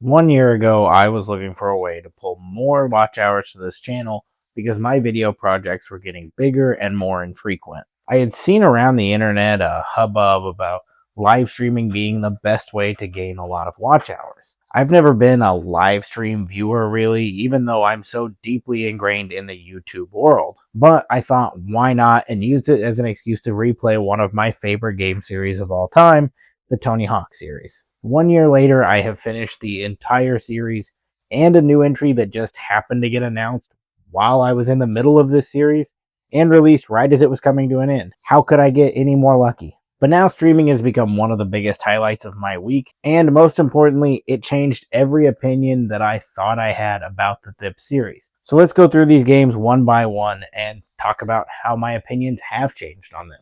1 year ago, I was looking for a way to pull more watch hours to this channel because my video projects were getting bigger and more infrequent. I had seen around the internet a hubbub about live streaming being the best way to gain a lot of watch hours. I've never been a live stream viewer really, even though I'm so deeply ingrained in the YouTube world. But I thought, why not, and used it as an excuse to replay one of my favorite game series of all time, the T.H.U.G series. 1 year later, I have finished the entire series and a new entry that just happened to get announced while I was in the middle of this series and released right as it was coming to an end. How could I get any more lucky? But now streaming has become one of the biggest highlights of my week, and most importantly, it changed every opinion that I thought I had about the Thps series. So let's go through these games one by one and talk about how my opinions have changed on them.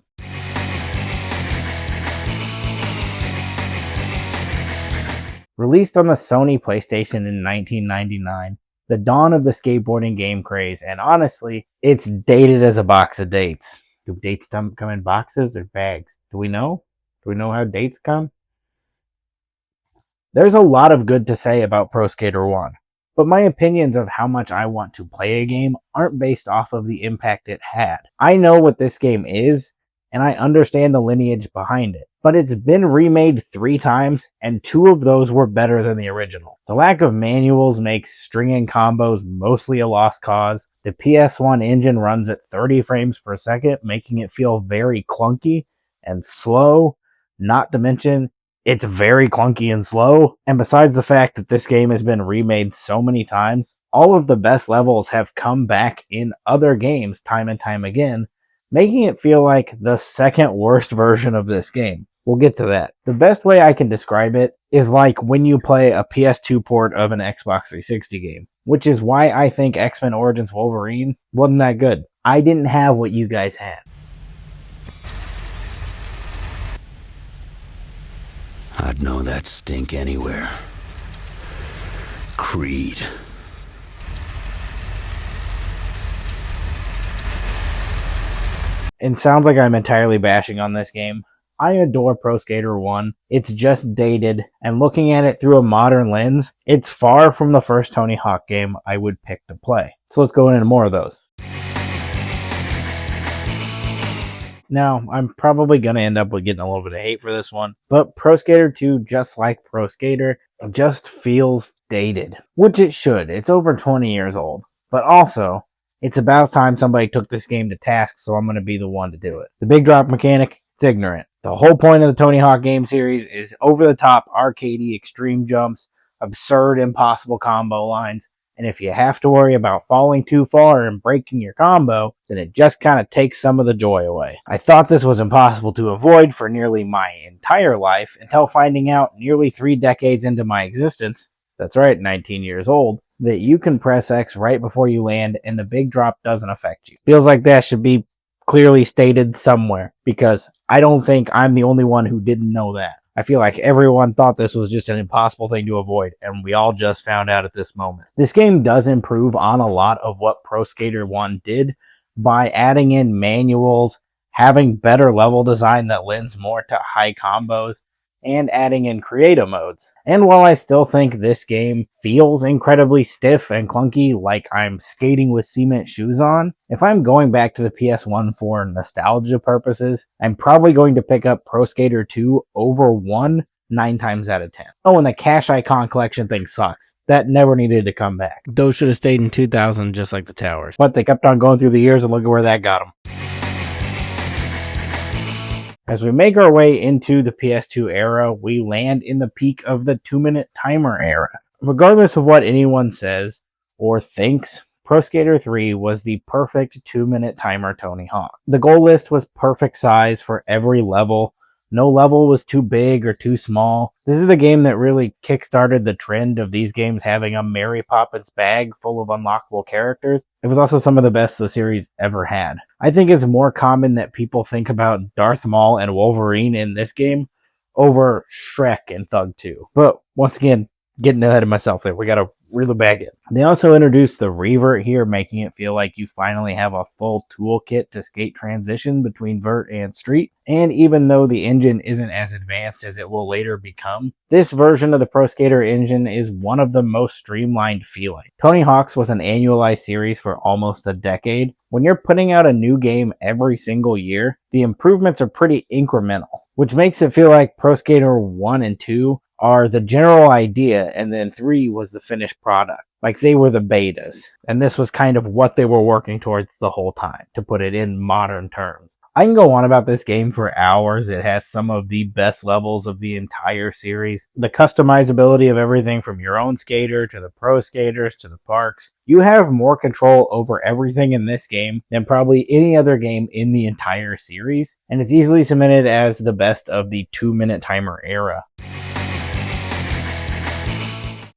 Released on the Sony PlayStation in 1999, the dawn of the skateboarding game craze, and honestly, it's dated as a box of dates. Do dates come in boxes or bags? Do we know? Do we know how dates come? There's a lot of good to say about Pro Skater 1, but my opinions of how much I want to play a game aren't based off of the impact it had. I know what this game is, and I understand the lineage behind it, but it's been remade 3 times, and 2 of those were better than the original. The lack of manuals makes stringing combos mostly a lost cause. The PS1 engine runs at 30 frames per second, making it feel very clunky and slow, not to mention it's very clunky and slow. And besides the fact that this game has been remade so many times, all of the best levels have come back in other games time and time again, making it feel like the second worst version of this game. We'll get to that. The best way I can describe it is like when you play a PS2 port of an Xbox 360 game, which is why I think X-Men Origins Wolverine wasn't that good. I didn't have what you guys had. I'd know that stink anywhere. Creed. It sounds like I'm entirely bashing on this game. I adore Pro Skater 1. It's just dated, and looking at it through a modern lens, it's far from the first Tony Hawk game I would pick to play. So let's go into more of those. Now, I'm probably going to end up with getting a little bit of hate for this one, but Pro Skater 2, just like Pro Skater, just feels dated. Which it should. It's over 20 years old. But also, it's about time somebody took this game to task, so I'm going to be the one to do it. The big drop mechanic, it's ignorant. The whole point of the Tony Hawk game series is over-the-top, arcadey, extreme jumps, absurd, impossible combo lines, and if you have to worry about falling too far and breaking your combo, then it just kind of takes some of the joy away. I thought this was impossible to avoid for nearly my entire life until finding out nearly 3 decades into my existence, that's right, 19 years old, that you can press X right before you land and the big drop doesn't affect you. Feels like that should be clearly stated somewhere, because I don't think I'm the only one who didn't know that. I feel like everyone thought this was just an impossible thing to avoid, and we all just found out at this moment. This game does improve on a lot of what Pro Skater 1 did by adding in manuals, having better level design that lends more to high combos, and adding in creative modes. And while I still think this game feels incredibly stiff and clunky, like I'm skating with cement shoes on, if I'm going back to the PS1 for nostalgia purposes, I'm probably going to pick up Pro Skater 2 over 1 9 times out of 10. Oh, and the cash icon collection thing sucks. That never needed to come back. Those should have stayed in 2000 just like the towers. But they kept on going through the years, and look at where that got them. As we make our way into the PS2 era, we land in the peak of the 2-minute timer era. Regardless of what anyone says or thinks, Pro Skater 3 was the perfect 2-minute timer Tony Hawk. The goal list was perfect size for every level. No level was too big or too small. This is the game that really kickstarted the trend of these games having a Mary Poppins bag full of unlockable characters. It was also some of the best the series ever had. I think it's more common that people think about Darth Maul and Wolverine in this game over Shrek and Thug 2. But once again, getting ahead of myself there. We gotta really bad. They also introduced the revert here, making it feel like you finally have a full toolkit to skate transition between vert and street. And even though the engine isn't as advanced as it will later become, this version of the Pro Skater engine is one of the most streamlined feeling. Tony Hawk's was an annualized series for almost a decade. When you're putting out a new game every single year, the improvements are pretty incremental, which makes it feel like Pro Skater 1 and 2 are the general idea, and then 3 was the finished product. Like they were the betas, and this was kind of what they were working towards the whole time, to put it in modern terms. I can go on about this game for hours. It has some of the best levels of the entire series. The customizability of everything from your own skater to the pro skaters to the parks. You have more control over everything in this game than probably any other game in the entire series, and it's easily cemented as the best of the 2-minute timer era.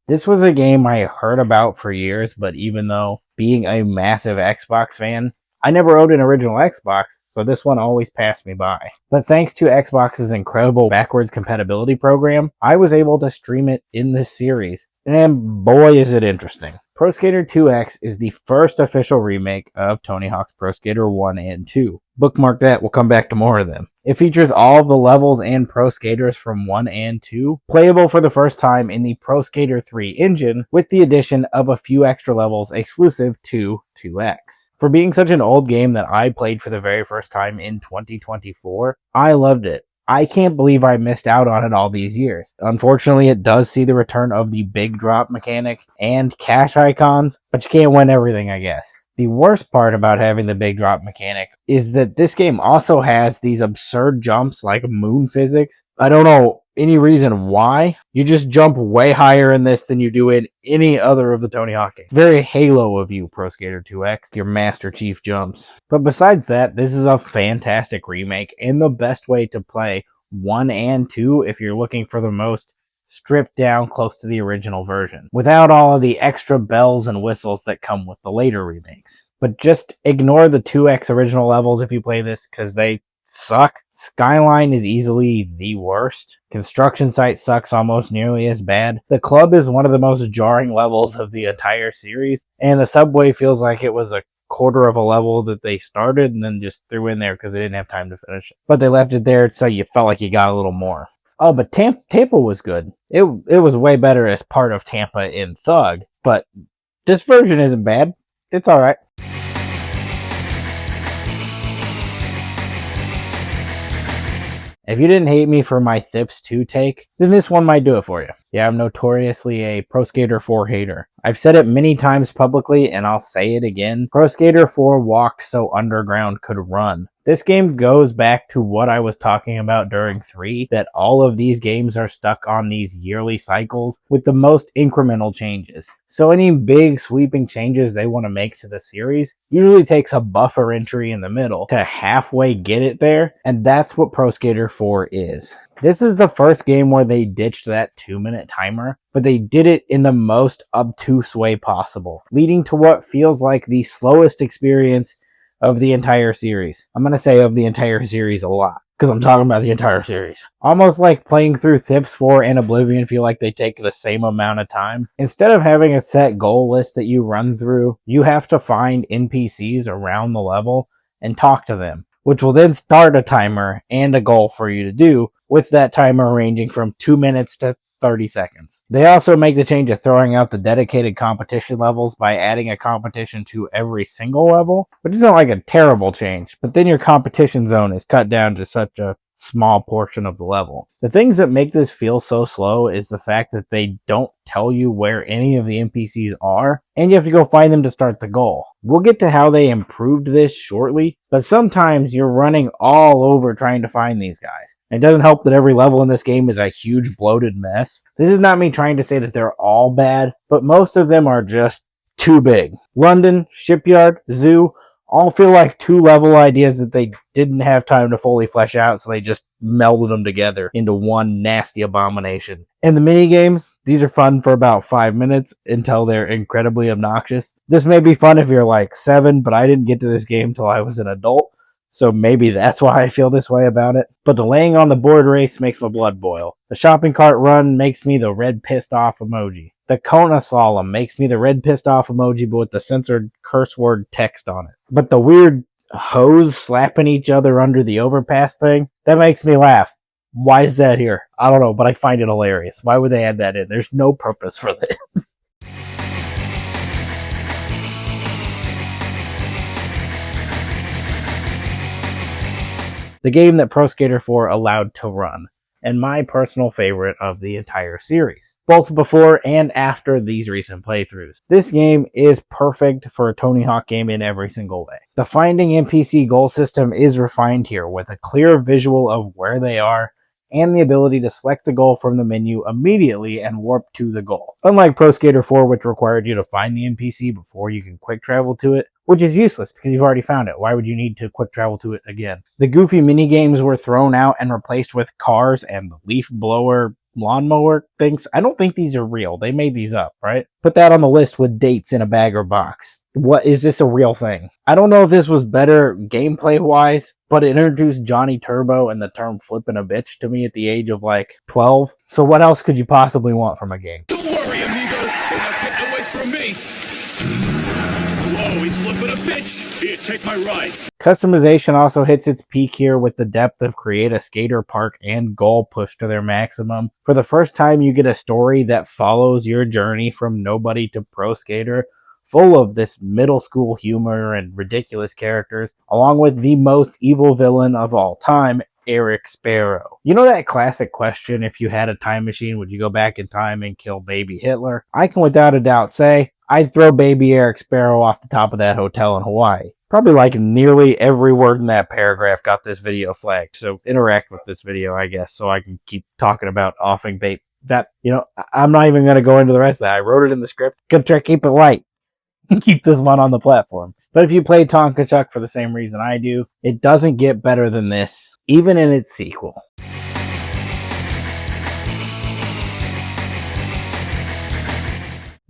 This was a game I heard about for years, but even though being a massive Xbox fan, I never owned an original Xbox, so this one always passed me by. But thanks to Xbox's incredible backwards compatibility program, I was able to stream it in this series, and boy is it interesting. Pro Skater 2X is the first official remake of Tony Hawk's Pro Skater 1 and 2. Bookmark that, we'll come back to more of them. It features all of the levels and Pro Skaters from 1 and 2, playable for the first time in the Pro Skater 3 engine, with the addition of a few extra levels exclusive to 2X. For being such an old game that I played for the very first time in 2024, I loved it. I can't believe I missed out on it all these years. Unfortunately, it does see the return of the big drop mechanic and cash icons, but you can't win everything, I guess. The worst part about having the big drop mechanic is that this game also has these absurd jumps like moon physics. I don't know any reason why. You just jump way higher in this than you do in any other of the Tony Hawk games. It's very Halo of you, Pro Skater 2X, your Master Chief jumps. But besides that, this is a fantastic remake and the best way to play 1 and 2 if you're looking for the most stripped down close to the original version, without all of the extra bells and whistles that come with the later remakes. But just ignore the 2X original levels if you play this, because they suck. Skyline is easily the worst. Construction Site sucks almost nearly as bad. The club is one of the most jarring levels of the entire series, and the subway feels like it was a quarter of a level that they started and then just threw in there because they didn't have time to finish it. But they left it there so you felt like you got a little more. Oh, but Tampa was good. It was way better as part of Tampa in THU.G, but this version isn't bad. It's alright. If you didn't hate me for my Thips 2 take, then this one might do it for you. Yeah, I'm notoriously a Pro Skater 4 hater. I've said it many times publicly, and I'll say it again. Pro Skater 4 walked so Underground could run. This game goes back to what I was talking about during 3, that all of these games are stuck on these yearly cycles with the most incremental changes. So any big sweeping changes they want to make to the series usually takes a buffer entry in the middle to halfway get it there, and that's what Pro Skater 4 is. This is the first game where they ditched that 2-minute timer, but they did it in the most obtuse way possible, leading to what feels like the slowest experience of the entire series. I'm going to say of the entire series a lot, because I'm talking about the entire series. Almost like playing through Thips 4 and Oblivion feel like they take the same amount of time. Instead of having a set goal list that you run through, you have to find NPCs around the level and talk to them, which will then start a timer and a goal for you to do, with that timer ranging from 2 minutes to 30 seconds. They also make the change of throwing out the dedicated competition levels by adding a competition to every single level, which isn't like a terrible change, but then your competition zone is cut down to such a small portion of the level. The things that make this feel so slow is the fact that they don't tell you where any of the NPCs are, and you have to go find them to start the goal. We'll get to how they improved this shortly, but sometimes you're running all over trying to find these guys. It doesn't help that every level in this game is a huge bloated mess. This is not me trying to say that they're all bad, but most of them are just too big. London, Shipyard, Zoo, all feel like 2-level ideas that they didn't have time to fully flesh out, so they just melded them together into one nasty abomination. And the minigames, these are fun for about 5 minutes until they're incredibly obnoxious. This may be fun if you're like 7, but I didn't get to this game till I was an adult, so maybe that's why I feel this way about it. But the laying on the board race makes my blood boil. The shopping cart run makes me the red pissed off emoji. The Kona slalom makes me the red pissed off emoji but with the censored curse word text on it. But the weird hose slapping each other under the overpass thing, that makes me laugh. Why is that here? I don't know, but I find it hilarious. Why would they add that in? There's no purpose for this. The game that Pro Skater 4 allowed to run, and my personal favorite of the entire series, both before and after these recent playthroughs. This game is perfect for a Tony Hawk game in every single way. The finding NPC goal system is refined here with a clear visual of where they are and the ability to select the goal from the menu immediately and warp to the goal. Unlike Pro Skater 4, which required you to find the NPC before you can quick travel to it, which is useless because you've already found it. Why would you need to quick travel to it again? The goofy minigames were thrown out and replaced with cars and the leaf blower lawnmower things. I don't think these are real. They made these up, right? Put that on the list with dates in a bag or box. What is this a real thing? I don't know if this was better gameplay wise, but it introduced Johnny Turbo and the term flipping a bitch to me at the age of like 12. So what else could you possibly want from a game? Don't worry, amigo. You're not getting away from me. Whoa, he's flipping a bitch. Here, take my ride. Customization also hits its peak here with the depth of create a skater park and goal pushed to their maximum. For the first time, you get a story that follows your journey from nobody to pro skater, full of this middle school humor and ridiculous characters, along with the most evil villain of all time, Eric Sparrow. You know that classic question, if you had a time machine, would you go back in time and kill baby Hitler? I can without a doubt say, I'd throw baby Eric Sparrow off the top of that hotel in Hawaii. Probably like nearly every word in that paragraph got this video flagged, so interact with this video, I guess, so I can keep talking about offing bait. That, you know, I'm not even going to go into the rest of that. I wrote it in the script. Gonna try to keep it light. Keep this one on the platform. But if you play Tonka Chuck for the same reason I do, it doesn't get better than this, even in its sequel.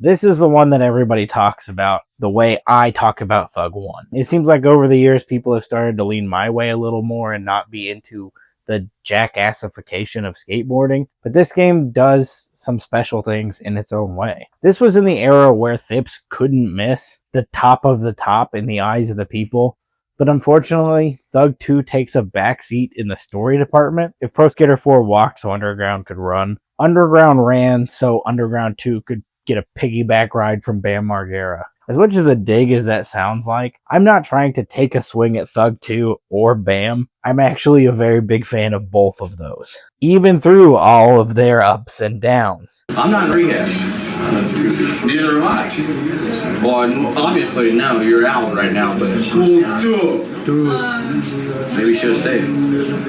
This is the one that everybody talks about the way I talk about Thug 1. It seems like over the years people have started to lean my way a little more and not be into the jackassification of skateboarding, but this game does some special things in its own way. This was in the era where Thps couldn't miss the top of the top in the eyes of the people, but unfortunately, Thug 2 takes a backseat in the story department. If Pro Skater 4 walked so Underground could run, Underground ran so Underground 2 could get a piggyback ride from Bam Margera. As much as a dig as that sounds like, I'm not trying to take a swing at Thug 2 or Bam. I'm actually a very big fan of both of those, even through all of their ups and downs. I'm not in rehab. Neither am I. Well, obviously, no, you're out right now, but maybe you should have stayed.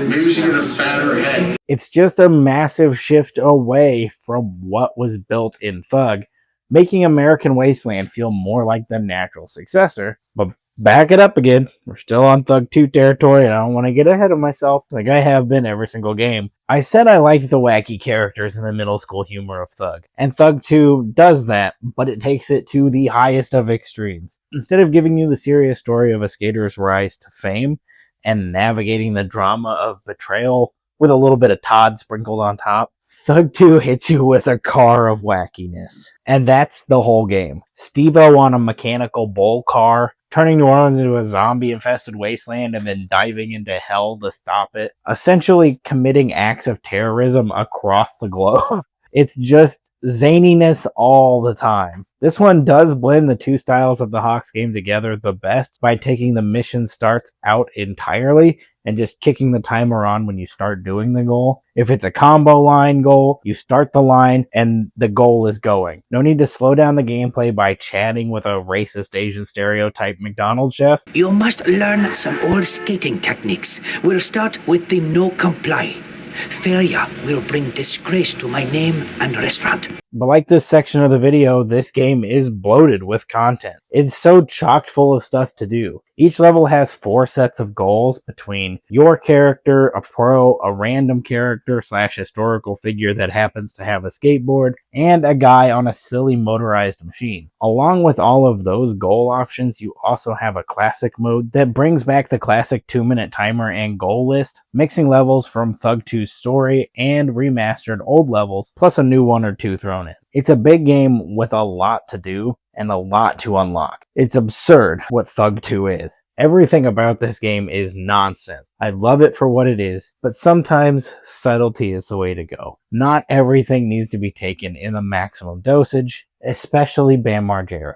Maybe we should get a fatter head. It's just a massive shift away from what was built in Thug, making American Wasteland feel more like the natural successor. But back it up again. We're still on Thug 2 territory, and I don't want to get ahead of myself like I have been every single game. I said I liked the wacky characters and the middle school humor of Thug, and Thug 2 does that, but it takes it to the highest of extremes. Instead of giving you the serious story of a skater's rise to fame and navigating the drama of betrayal with a little bit of Todd sprinkled on top, Thug 2 hits you with a car of wackiness. And that's the whole game. Steve-O on a mechanical bull car, turning New Orleans into a zombie-infested wasteland and then diving into hell to stop it. Essentially committing acts of terrorism across the globe. It's just zaniness all the time. This one does blend the two styles of the Hawks game together the best by taking the mission starts out entirely and just kicking the timer on when you start doing the goal. If it's a combo line goal, you start the line and the goal is going. No need to slow down the gameplay by chatting with a racist Asian stereotype McDonald's chef. You must learn some old skating techniques. We'll start with the no comply. Failure will bring disgrace to my name and restaurant. But like this section of the video, this game is bloated with content. It's so chock full of stuff to do. Each level has 4 sets of goals between your character, a pro, a random character / historical figure that happens to have a skateboard, and a guy on a silly motorized machine. Along with all of those goal options, you also have a classic mode that brings back the classic 2-minute timer and goal list, mixing levels from Thug 2's story and remastered old levels, plus a new 1 or 2 thrown down in. It's a big game with a lot to do and a lot to unlock. It's absurd what Thug 2 is. Everything about this game is nonsense. I love it for what it is, but sometimes subtlety is the way to go. Not everything needs to be taken in the maximum dosage, especially Bam Margera.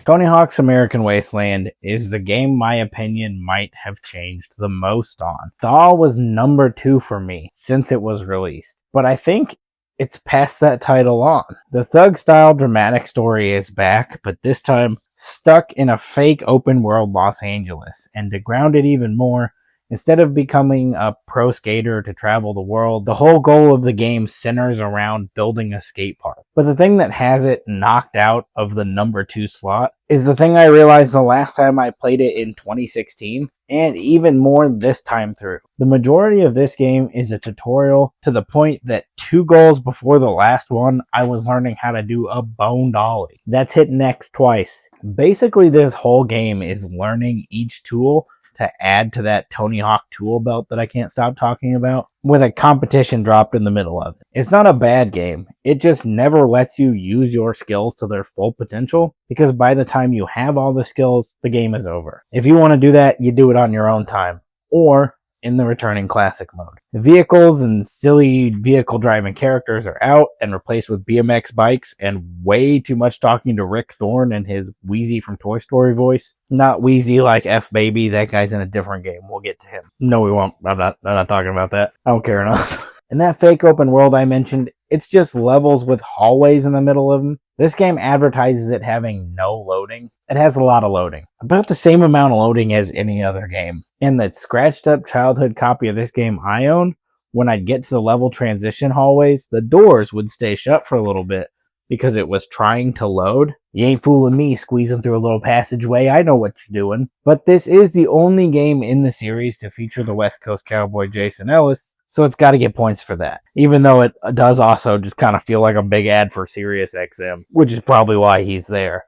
Tony Hawk's American Wasteland is the game my opinion might have changed the most on. THAW was number 2 for me since it was released, but I think it's passed that title on. The Thug-style dramatic story is back, but this time stuck in a fake open world Los Angeles, and to ground it even more, instead of becoming a pro skater to travel the world, the whole goal of the game centers around building a skate park. But the thing that has it knocked out of the number 2 slot is the thing I realized the last time I played it in 2016, and even more this time through. The majority of this game is a tutorial, to the point that 2 goals before the last one, I was learning how to do a bone dolly. That's hit next twice. Basically, this whole game is learning each tool to add to that Tony Hawk tool belt that I can't stop talking about, with a competition dropped in the middle of it. It's not a bad game, it just never lets you use your skills to their full potential, because by the time you have all the skills, the game is over. If you want to do that, you do it on your own time, or in the returning classic mode. Vehicles and silly vehicle driving characters are out and replaced with BMX bikes and way too much talking to Rick Thorne and his Wheezy from Toy Story voice. Not Wheezy like F Baby, that guy's in a different game. We'll get to him. No, we won't. I'm not talking about that. I don't care enough. In that fake open world I mentioned, it's just levels with hallways in the middle of them. This game advertises it having no loading. It has a lot of loading. About the same amount of loading as any other game. In that scratched up childhood copy of this game I own, when I'd get to the level transition hallways, the doors would stay shut for a little bit because it was trying to load. You ain't fooling me squeezing through a little passageway. I know what you're doing. But this is the only game in the series to feature the West Coast Cowboy Jason Ellis, so it's got to get points for that. Even though it does also just kind of feel like a big ad for Sirius XM, which is probably why he's there.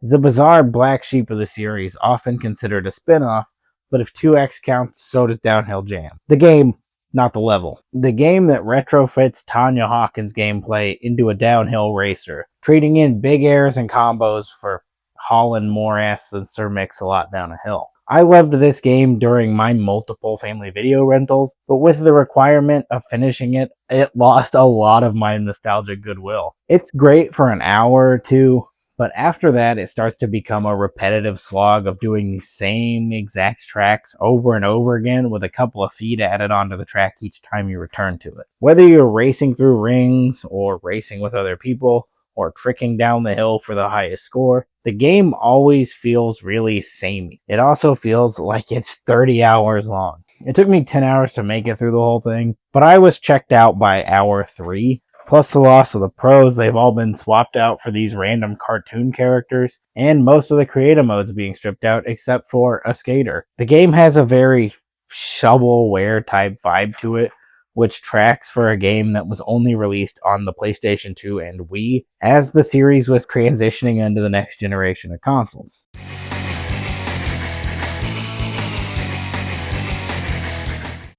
The bizarre black sheep of the series, often considered a spin-off, but if 2X counts, so does Downhill Jam. The game, not the level. The game that retrofits Tanya Hawkins' gameplay into a downhill racer, trading in big airs and combos for hauling more ass than Sir Mix-a-Lot down a hill. I loved this game during my multiple family video rentals, but with the requirement of finishing it, it lost a lot of my nostalgic goodwill. It's great for an hour or two, but after that it starts to become a repetitive slog of doing the same exact tracks over and over again with a couple of feet added onto the track each time you return to it. Whether you're racing through rings or racing with other people, or tricking down the hill for the highest score, the game always feels really samey. It also feels like it's 30 hours long. It took me 10 hours to make it through the whole thing, but I was checked out by hour 3. Plus the loss of the pros, they've all been swapped out for these random cartoon characters, and most of the creative modes being stripped out except for a skater. The game has a very shovelware type vibe to it, which tracks for a game that was only released on the PlayStation 2 and Wii, as the series was transitioning into the next generation of consoles.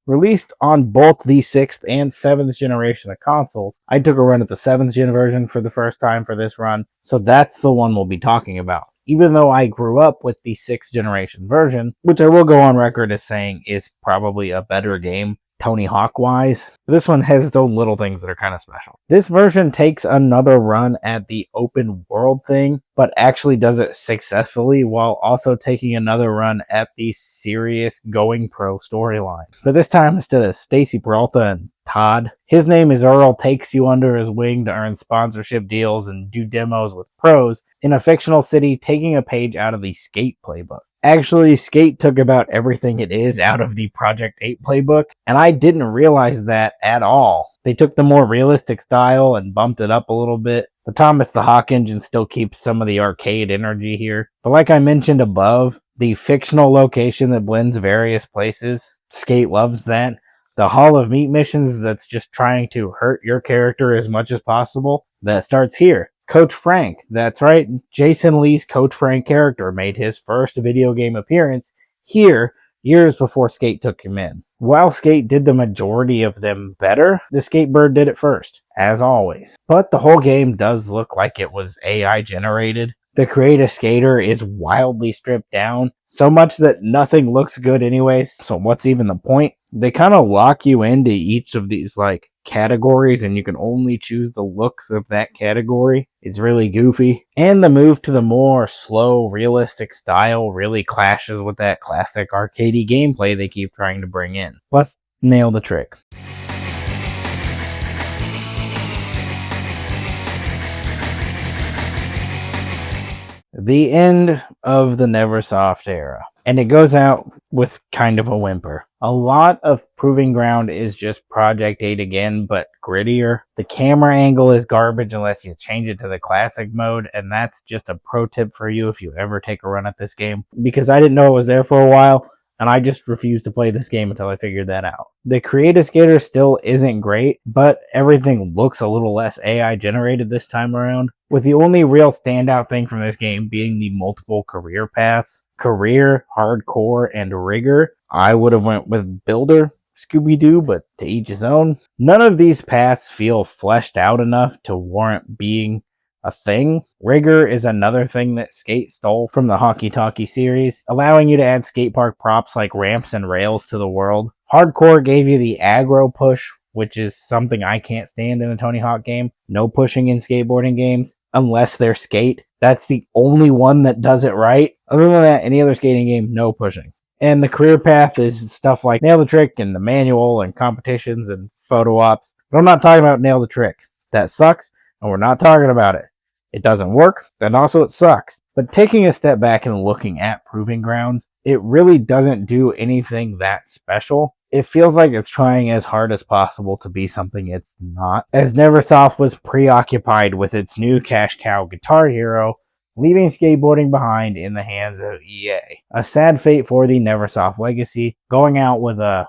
Released on both the 6th and 7th generation of consoles, I took a run at the 7th gen version for the first time for this run, so that's the one we'll be talking about. Even though I grew up with the 6th generation version, which I will go on record as saying is probably a better game, Tony Hawk wise, this one has its own little things that are kind of special. This version takes another run at the open world thing, but actually does it successfully while also taking another run at the serious going pro storyline. But this time, instead of Stacy Peralta and Todd, his name is Earl takes you under his wing to earn sponsorship deals and do demos with pros in a fictional city, taking a page out of the Skate playbook. Actually, Skate took about everything it is out of the Project 8 playbook, and I didn't realize that at all. They took the more realistic style and bumped it up a little bit. The Thomas the Hawk engine still keeps some of the arcade energy here, but like I mentioned above, the fictional location that blends various places, Skate loves that. The Hall of Meat missions that's just trying to hurt your character as much as possible, that starts here. Coach Frank, that's right, Jason Lee's Coach Frank character made his first video game appearance here years before Skate took him in. While Skate did the majority of them better, the Skatebird did it first, as always. But the whole game does look like it was AI generated. The Create a Skater is wildly stripped down, so much that nothing looks good anyways, so what's even the point? They kind of lock you into each of these, like, categories, and you can only choose the looks of that category. It's really goofy. And the move to the more slow, realistic style really clashes with that classic arcadey gameplay they keep trying to bring in. Plus, nail the trick. The end of the Neversoft era. And it goes out with kind of a whimper. A lot of Proving Ground is just Project 8 again, but grittier. The camera angle is garbage unless you change it to the classic mode, and that's just a pro tip for you if you ever take a run at this game. Because I didn't know it was there for a while, and I just refused to play this game until I figured that out. The Create a Skater still isn't great, but everything looks a little less AI generated this time around, with the only real standout thing from this game being the multiple career paths. Career, Hardcore, and Rigor. I would have went with Builder, Scooby-Doo, but to each his own. None of these paths feel fleshed out enough to warrant being a thing. Rigor is another thing that Skate stole from the Hockey Talkie series, allowing you to add skate park props like ramps and rails to the world. Hardcore gave you the aggro push, which is something I can't stand in a Tony Hawk game. No pushing in skateboarding games, unless they're Skate. That's the only one that does it right. Other than that, any other skating game, no pushing. And the career path is stuff like Nail the Trick and the manual and competitions and photo ops. But I'm not talking about Nail the Trick. That sucks, and we're not talking about it. It doesn't work, and also it sucks. But taking a step back and looking at Proving Grounds, it really doesn't do anything that special. It feels like it's trying as hard as possible to be something it's not, as Neversoft was preoccupied with its new cash cow Guitar Hero, leaving skateboarding behind in the hands of EA. A sad fate for the Neversoft legacy, going out with a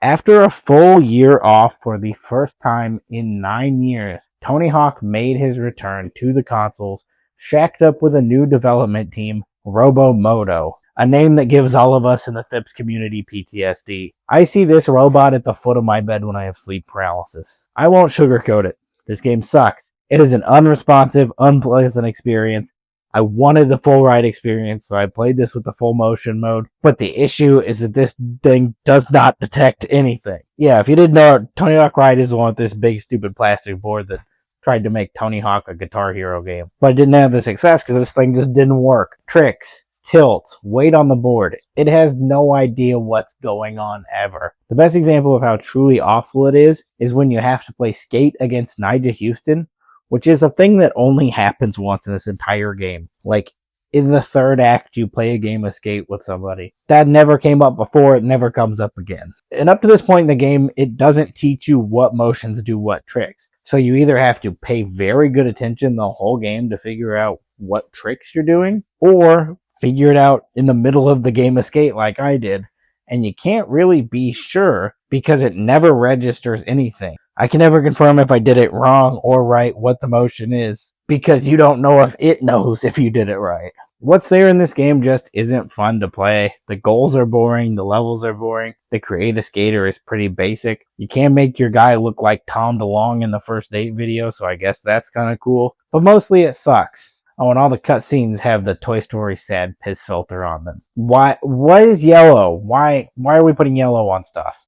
After a full year off for the first time in 9 years, Tony Hawk made his return to the consoles, shacked up with a new development team, Robomoto, a name that gives all of us in the Thps community PTSD. I see this robot at the foot of my bed when I have sleep paralysis. I won't sugarcoat it. This game sucks. It is an unresponsive, unpleasant experience. I wanted the full ride experience, so I played this with the full motion mode. But the issue is that this thing does not detect anything. Yeah, if you didn't know, Tony Hawk Ride is the one with this big stupid plastic board that tried to make Tony Hawk a Guitar Hero game. But it didn't have the success because this thing just didn't work. Tricks, tilts, weight on the board. It has no idea what's going on ever. The best example of how truly awful it is when you have to play Skate against Nigel Houston, which is a thing that only happens once in this entire game. Like, in the third act, you play a game of Skate with somebody. That never came up before, it never comes up again. And up to this point in the game, it doesn't teach you what motions do what tricks. So you either have to pay very good attention the whole game to figure out what tricks you're doing, or figure it out in the middle of the game of Skate like I did. And you can't really be sure because it never registers anything. I can never confirm if I did it wrong or right what the motion is, because you don't know if it knows if you did it right. What's there in this game just isn't fun to play. The goals are boring, the levels are boring, the Create a Skater is pretty basic. You can't make your guy look like Tom DeLonge in the first date video, so I guess that's kind of cool. But mostly it sucks. Oh, and all the cutscenes have the Toy Story sad piss filter on them. What is yellow? Why are we putting yellow on stuff?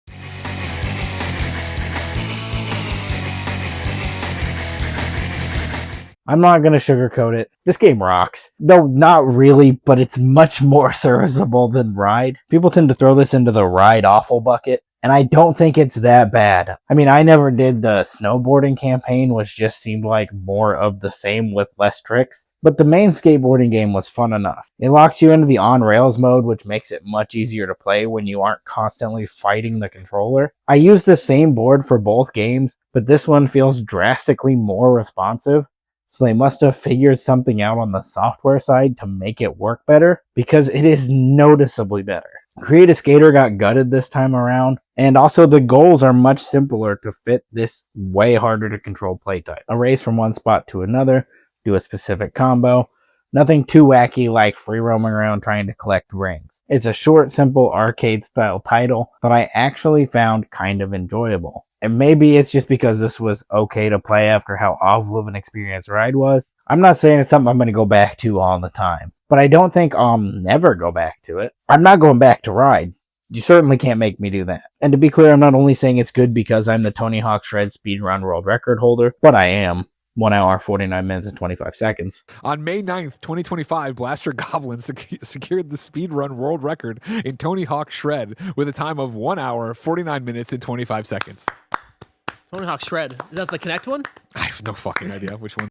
I'm not going to sugarcoat it. This game rocks. No, not really, but it's much more serviceable than Ride. People tend to throw this into the Ride awful bucket, and I don't think it's that bad. I mean, I never did the snowboarding campaign, which just seemed like more of the same with less tricks. But the main skateboarding game was fun enough. It locks you into the on-rails mode, which makes it much easier to play when you aren't constantly fighting the controller. I use the same board for both games, but this one feels drastically more responsive. So they must have figured something out on the software side to make it work better, because it is noticeably better. Create a Skater got gutted this time around, and also the goals are much simpler to fit this way harder to control playtype. A race from one spot to another, do a specific combo, nothing too wacky like free roaming around trying to collect rings. It's a short, simple arcade style title that I actually found kind of enjoyable. And maybe it's just because this was okay to play after how awful of an experience Ride was. I'm not saying it's something I'm going to go back to all the time, but I don't think I'll never go back to it. I'm not going back to Ride. You certainly can't make me do that. And to be clear, I'm not only saying it's good because I'm the Tony Hawk Shred speedrun world record holder, but I am. 1 hour, 49 minutes, and 25 seconds. On May 9th, 2025, Blaster Goblin secured the speedrun world record in Tony Hawk Shred with a time of 1 hour, 49 minutes, and 25 seconds. Tony Hawk Shred. Is that the Kinect one? I have no fucking idea which one.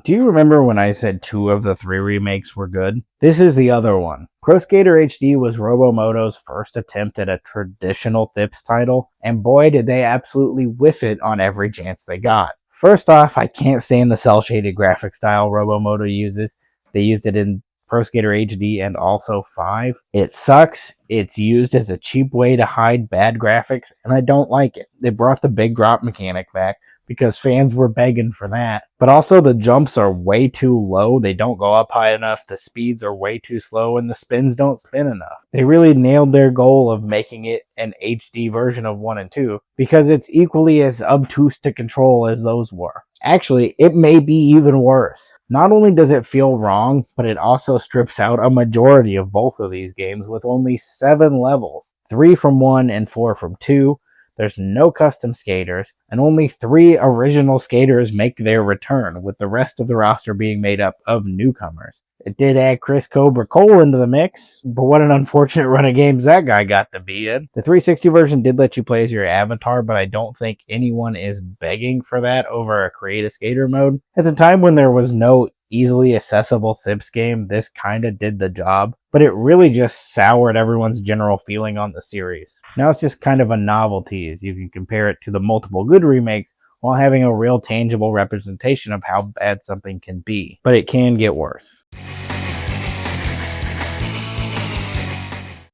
Do you remember when I said 2 of the 3 remakes were good? This is the other one. Pro Skater HD was Robomoto's first attempt at a traditional Thps title, and boy did they absolutely whiff it on every chance they got. First off, I can't stand the cel-shaded graphic style Robomoto uses. They used it in Pro Skater HD and also 5. It sucks, it's used as a cheap way to hide bad graphics, and I don't like it. They brought the big drop mechanic back, because fans were begging for that. But also the jumps are way too low, they don't go up high enough, the speeds are way too slow, and the spins don't spin enough. They really nailed their goal of making it an HD version of 1 and 2, because it's equally as obtuse to control as those were. Actually, it may be even worse. Not only does it feel wrong, but it also strips out a majority of both of these games with only 7 levels. 3 from 1 and 4 from 2. There's no custom skaters, and only 3 original skaters make their return, with the rest of the roster being made up of newcomers. It did add Chris Cobra Cole into the mix, but what an unfortunate run of games that guy got to be in. The 360 version did let you play as your avatar, but I don't think anyone is begging for that over a Create a Skater mode. At the time when there was no easily accessible Thps game, this kinda did the job, but it really just soured everyone's general feeling on the series. Now it's just kind of a novelty, as you can compare it to the multiple good remakes while having a real tangible representation of how bad something can be. But it can get worse.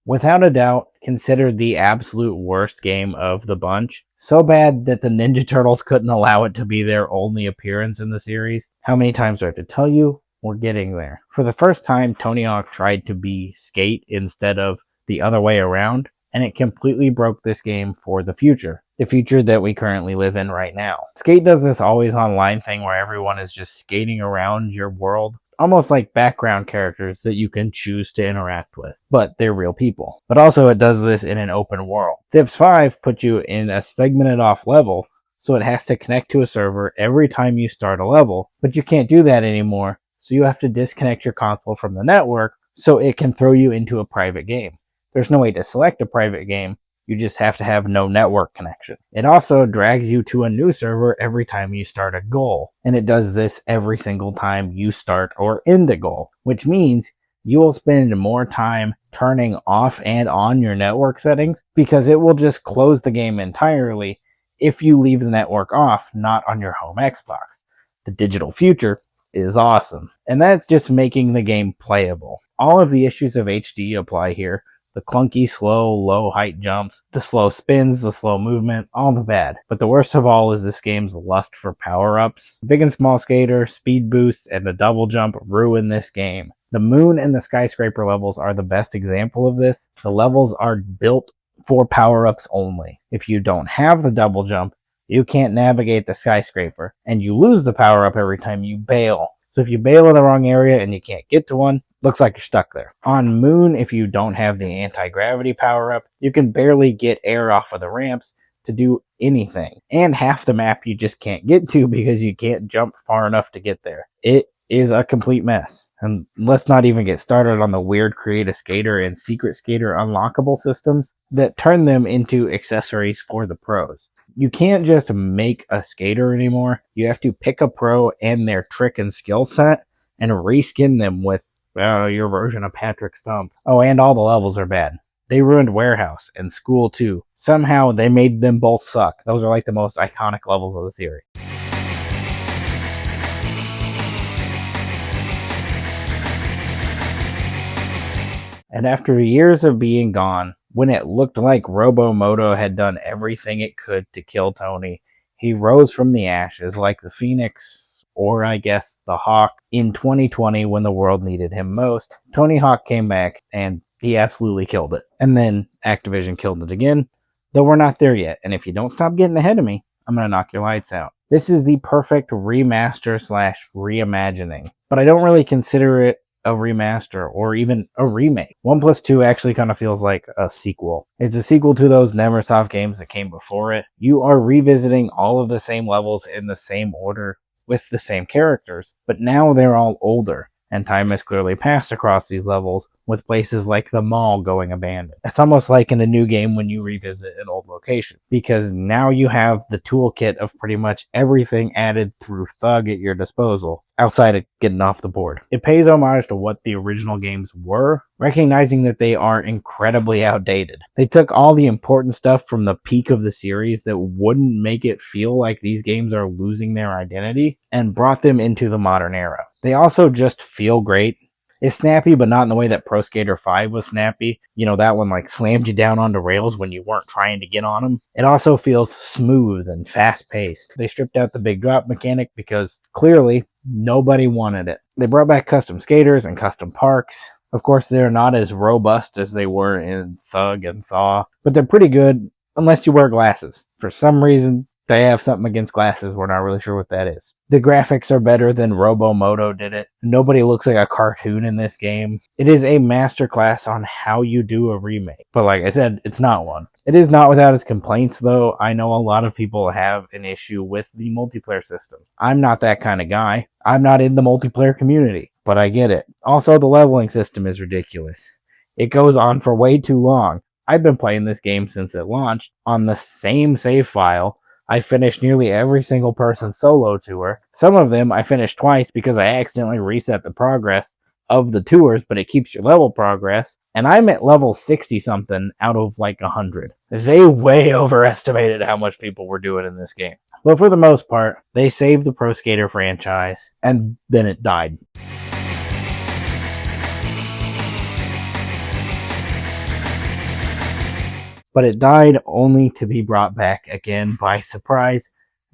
Without a doubt, considered the absolute worst game of the bunch. So bad that the Ninja Turtles couldn't allow it to be their only appearance in the series. How many times do I have to tell you? We're getting there. For the first time, Tony Hawk tried to be Skate instead of the other way around, and it completely broke this game for the future that we currently live in right now. Skate does this always online thing where everyone is just skating around your world, almost like background characters that you can choose to interact with, but they're real people. But also it does this in an open world. Thps 5 puts you in a segmented off level, so it has to connect to a server every time you start a level, but you can't do that anymore, so you have to disconnect your console from the network so it can throw you into a private game. There's no way to select a private game, you just have to have no network connection. It also drags you to a new server every time you start a goal, and it does this every single time you start or end a goal, which means you will spend more time turning off and on your network settings because it will just close the game entirely if you leave the network off, not on your home Xbox. The digital future is awesome, and that's just making the game playable. All of the issues of HD apply here. The clunky, slow, low height jumps, the slow spins, the slow movement, all the bad. But the worst of all is this game's lust for power-ups. Big and small skater, speed boosts, and the double jump ruin this game. The moon and the skyscraper levels are the best example of this. The levels are built for power-ups only. If you don't have the double jump, you can't navigate the skyscraper, and you lose the power-up every time you bail. So if you bail in the wrong area and you can't get to one, looks like you're stuck there. On Moon, if you don't have the anti-gravity power-up, you can barely get air off of the ramps to do anything. And half the map you just can't get to because you can't jump far enough to get there. It is a complete mess. And let's not even get started on the weird Create a Skater and Secret Skater unlockable systems that turn them into accessories for the pros. You can't just make a skater anymore. You have to pick a pro and their trick and skill set and reskin them with your version of Patrick Stump. Oh, and all the levels are bad. They ruined Warehouse and School too. Somehow they made them both suck. Those are like the most iconic levels of the series. And after years of being gone, when it looked like Robomoto had done everything it could to kill Tony, he rose from the ashes like the Phoenix, or I guess the Hawk, in 2020 when the world needed him most. Tony Hawk came back and he absolutely killed it. And then Activision killed it again, though we're not there yet. And if you don't stop getting ahead of me, I'm going to knock your lights out. This is the perfect remaster / reimagining, but I don't really consider it a remaster or even a remake. 1+2 actually kind of feels like a sequel. It's a sequel to those Neversoft games that came before it. You are revisiting all of the same levels in the same order with the same characters, but now they're all older. And time has clearly passed across these levels, with places like the mall going abandoned. It's almost like in a new game when you revisit an old location, because now you have the toolkit of pretty much everything added through THUG at your disposal, outside of getting off the board. It pays homage to what the original games were, recognizing that they are incredibly outdated. They took all the important stuff from the peak of the series that wouldn't make it feel like these games are losing their identity, and brought them into the modern era. They also just feel great. It's snappy, but not in the way that Pro Skater 5 was snappy. You know, that one like slammed you down onto rails when you weren't trying to get on them. It also feels smooth and fast-paced. They stripped out the big drop mechanic because clearly nobody wanted it. They brought back custom skaters and custom parks. Of course, they're not as robust as they were in THUG and THAW, but they're pretty good unless you wear glasses. For some reason, they have something against glasses. We're not really sure what that is. The graphics are better than Robomoto did it. Nobody looks like a cartoon in this game. It is a masterclass on how you do a remake. But like I said, it's not one. It is not without its complaints, though. I know a lot of people have an issue with the multiplayer system. I'm not that kind of guy. I'm not in the multiplayer community, but I get it. Also, the leveling system is ridiculous. It goes on for way too long. I've been playing this game since it launched on the same save file. I finished nearly every single person solo tour. Some of them I finished twice because I accidentally reset the progress of the tours, but it keeps your level progress. And I'm at level 60 something out of like 100. They way overestimated how much people were doing in this game. But for the most part, they saved the Pro Skater franchise, and then it died. But it died only to be brought back again by surprise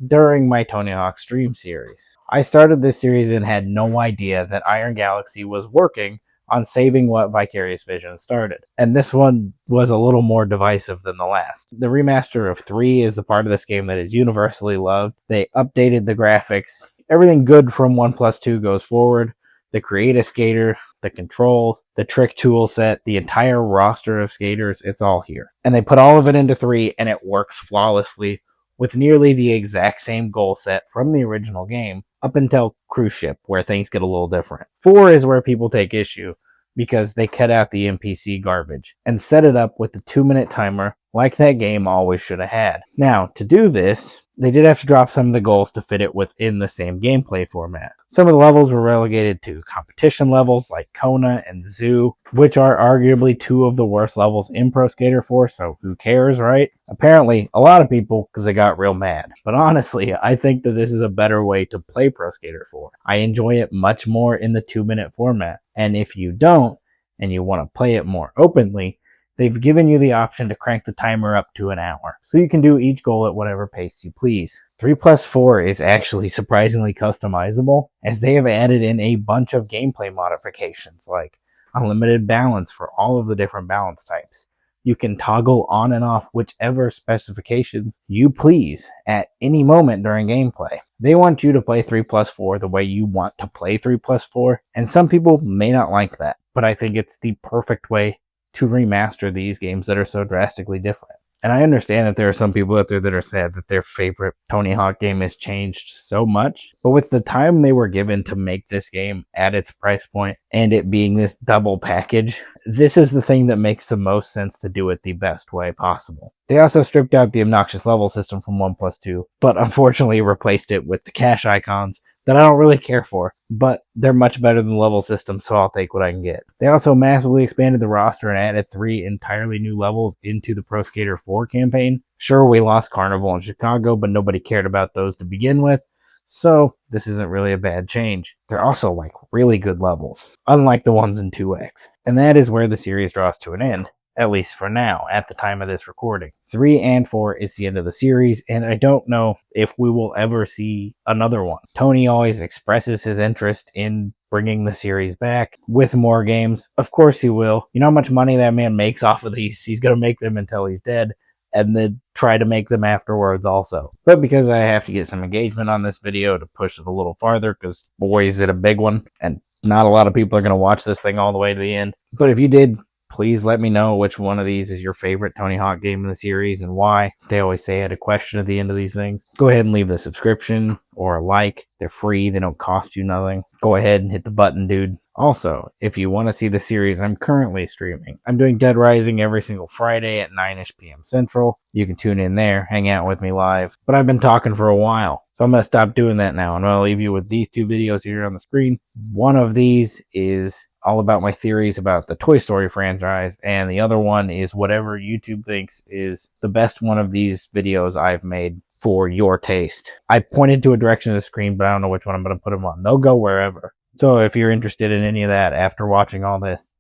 during my Tony Hawk stream series. I started this series and had no idea that Iron Galaxy was working on saving what Vicarious Vision started. And this one was a little more divisive than the last. The remaster of 3 is the part of this game that is universally loved. They updated the graphics. Everything good from 1+2 goes forward. The Create a Skater, the controls, the trick tool set, the entire roster of skaters, it's all here. And they put all of it into 3 and it works flawlessly with nearly the exact same goal set from the original game up until Cruise Ship, where things get a little different. 4 is where people take issue because they cut out the NPC garbage and set it up with the 2-minute timer like that game always should have had. Now, to do this, they did have to drop some of the goals to fit it within the same gameplay format. Some of the levels were relegated to competition levels like Kona and Zoo, which are arguably 2 of the worst levels in Pro Skater 4, so who cares, right? Apparently, a lot of people, because they got real mad. But honestly, I think that this is a better way to play Pro Skater 4. I enjoy it much more in the 2-minute format. And if you don't, and you want to play it more openly, they've given you the option to crank the timer up to an hour, so you can do each goal at whatever pace you please. 3+4 is actually surprisingly customizable, as they have added in a bunch of gameplay modifications, like unlimited balance for all of the different balance types. You can toggle on and off whichever specifications you please at any moment during gameplay. They want you to play 3+4 the way you want to play 3+4, and some people may not like that, but I think it's the perfect way to remaster these games that are so drastically different. And I understand that there are some people out there that are sad that their favorite Tony Hawk game has changed so much, but with the time they were given to make this game at its price point and it being this double package, this is the thing that makes the most sense to do it the best way possible. They also stripped out the obnoxious level system from 1+2, but unfortunately replaced it with the cash icons that I don't really care for, but they're much better than the level system, so I'll take what I can get. They also massively expanded the roster and added 3 entirely new levels into the Pro Skater 4 campaign. Sure, we lost Carnival and Chicago, but nobody cared about those to begin with, So this isn't really a bad change. They're also like really good levels, unlike the ones in 2X. And that is where the series draws to an end. At least for now, at the time of this recording. 3 and 4 is the end of the series, and I don't know if we will ever see another one. Tony always expresses his interest in bringing the series back with more games. Of course he will. You know how much money that man makes off of these? He's going to make them until he's dead, and then try to make them afterwards also. But because I have to get some engagement on this video to push it a little farther, because boy is it a big one, and not a lot of people are going to watch this thing all the way to the end. But if you did, please let me know which one of these is your favorite Tony Hawk game in the series and why. They always say I had a question at the end of these things. Go ahead and leave the subscription or a like. They're free. They don't cost you nothing. Go ahead and hit the button, dude. Also, if you want to see the series I'm currently streaming, I'm doing Dead Rising every single Friday at 9ish p.m. Central. You can tune in there, hang out with me live. But I've been talking for a while, so I'm going to stop doing that now. And I'm going to leave you with these two videos here on the screen. One of these is all about my theories about the Toy Story franchise, and the other one is whatever YouTube thinks is the best one of these videos I've made for your taste. I pointed to a direction of the screen, but I don't know which one I'm going to put them on. They'll go wherever. So if you're interested in any of that after watching all this,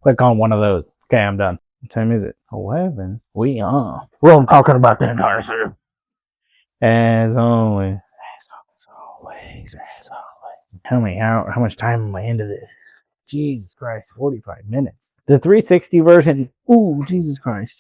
click on one of those. Okay, I'm done. What time is it? 11. We are. Well, I'm talking about the entire series. As always. Tell me, how much time am I into this? Jesus Christ, 45 minutes. The 360 version, ooh, Jesus Christ.